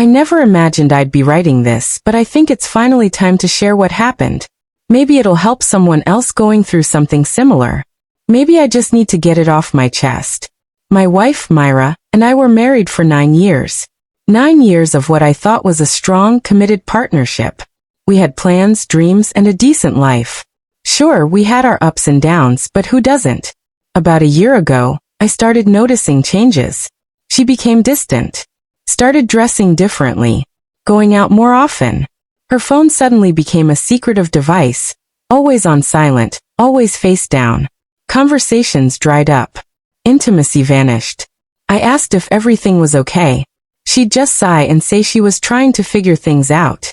I never imagined I'd be writing this, but I think it's finally time to share what happened. Maybe it'll help someone else going through something similar. Maybe I just need to get it off my chest. My wife, Myra, and I were married for 9 years. 9 years of what I thought was a strong, committed partnership. We had plans, dreams, and a decent life. Sure, we had our ups and downs, but who doesn't? About a year ago, I started noticing changes. She became distant. Started dressing differently. Going out more often. Her phone suddenly became a secretive device. Always on silent, always face down. Conversations dried up. Intimacy vanished. I asked if everything was okay. She'd just sigh and say she was trying to figure things out.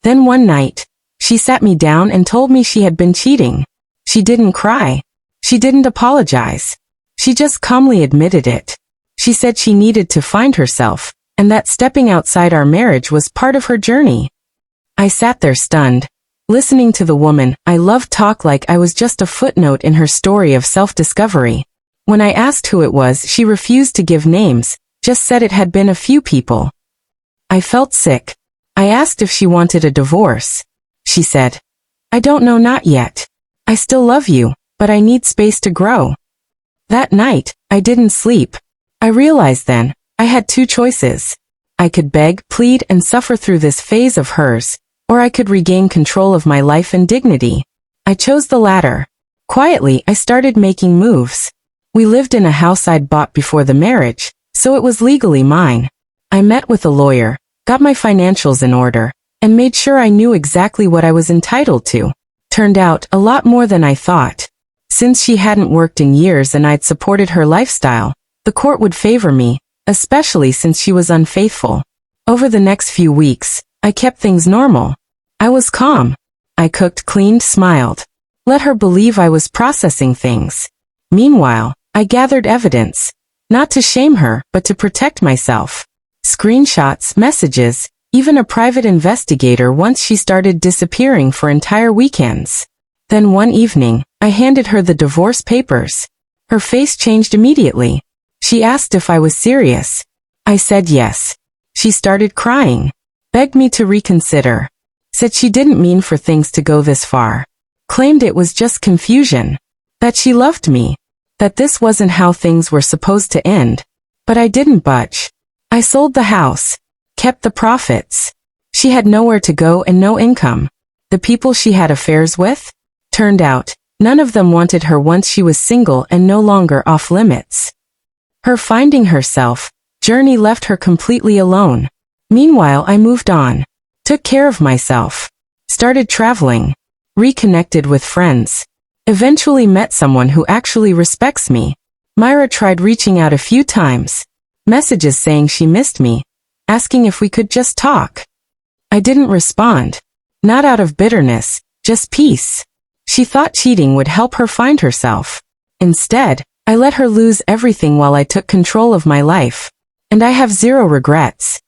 Then one night, she sat me down and told me she had been cheating. She didn't cry. She didn't apologize. She just calmly admitted it. She said she needed to find herself, and that stepping outside our marriage was part of her journey. I sat there stunned, listening to the woman I loved talk like I was just a footnote in her story of self-discovery. When I asked who it was, she refused to give names, just said it had been a few people. I felt sick. I asked if she wanted a divorce. She said, "I don't know, not yet. I still love you, but I need space to grow." That night, I didn't sleep. I realized then, I had two choices. I could beg, plead, and suffer through this phase of hers, or I could regain control of my life and dignity. I chose the latter. Quietly, I started making moves. We lived in a house I'd bought before the marriage, so it was legally mine. I met with a lawyer, got my financials in order, and made sure I knew exactly what I was entitled to. Turned out, a lot more than I thought. Since she hadn't worked in years and I'd supported her lifestyle, the court would favor me, especially since she was unfaithful. Over the next few weeks, I kept things normal. I was calm. I cooked, cleaned, smiled. Let her believe I was processing things. Meanwhile, I gathered evidence. Not to shame her, but to protect myself. Screenshots, messages, even a private investigator once she started disappearing for entire weekends. Then one evening, I handed her the divorce papers. Her face changed immediately. She asked if I was serious. I said yes. She started crying. Begged me to reconsider. Said she didn't mean for things to go this far. Claimed it was just confusion. That she loved me. That this wasn't how things were supposed to end. But I didn't budge. I sold the house. Kept the profits. She had nowhere to go and no income. The people she had affairs with? Turned out, none of them wanted her once she was single and no longer off limits. Her finding herself journey left her completely alone. Meanwhile, I moved on. Took care of myself. Started traveling. Reconnected with friends. Eventually met someone who actually respects me. Myra tried reaching out a few times. Messages saying she missed me. Asking if we could just talk. I didn't respond. Not out of bitterness, just peace. She thought cheating would help her find herself. Instead, I let her lose everything while I took control of my life. And I have zero regrets.